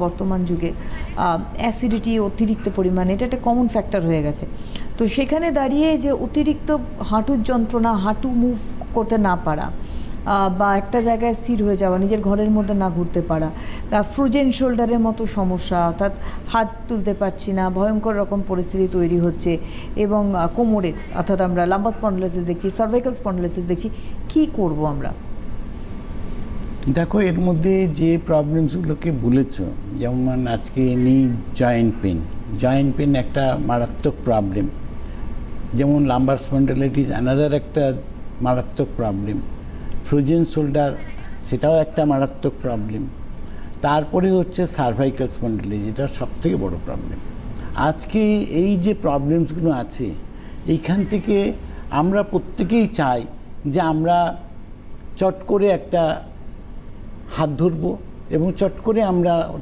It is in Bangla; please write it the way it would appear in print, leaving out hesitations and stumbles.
বর্তমান যুগে অ্যাসিডিটি অতিরিক্ত পরিমাণে এটা একটা কমন ফ্যাক্টর হয়ে গেছে। তো সেখানে দাঁড়িয়ে যে অতিরিক্ত হাঁটুর যন্ত্রণা, হাঁটু মুভ করতে না পারা, বা একটা জায়গায় স্থির হয়ে যাওয়া, নিজের ঘরের মধ্যে না ঘুরতে পারা, তা ফ্রোজেন শোল্ডারের মতো সমস্যা, অর্থাৎ হাত তুলতে পারছি না, ভয়ঙ্কর রকম পরিস্থিতি তৈরি হচ্ছে, এবং কোমরের অর্থাৎ আমরা লাম্বার স্পন্ডিলোসিস দেখছি, সার্ভাইকাল স্পন্ডিলোসিস দেখছি, কী করব আমরা? দেখো, এর মধ্যে যে প্রবলেমসগুলোকে বলেছ, যেমন আজকে নি জয়েন্ট পেন একটা মারাত্মক প্রবলেম, যেমন লাম্বার স্পন্ডিলাইটিস অ্যানাদার একটা মারাত্মক প্রবলেম, ফ্রোজেন শোল্ডার সেটাও একটা মারাত্মক প্রবলেম, তারপরে হচ্ছে সার্ভাইকাল স্পন্ডিলাইটিস, এটা সবথেকে বড় প্রবলেম। আজকে এই যে প্রবলেমসগুলো আছে, এইখান থেকে আমরা প্রত্যেকেই চাই যে আমরা চট করে একটা হাত ধরবো এবং চট করে আমরা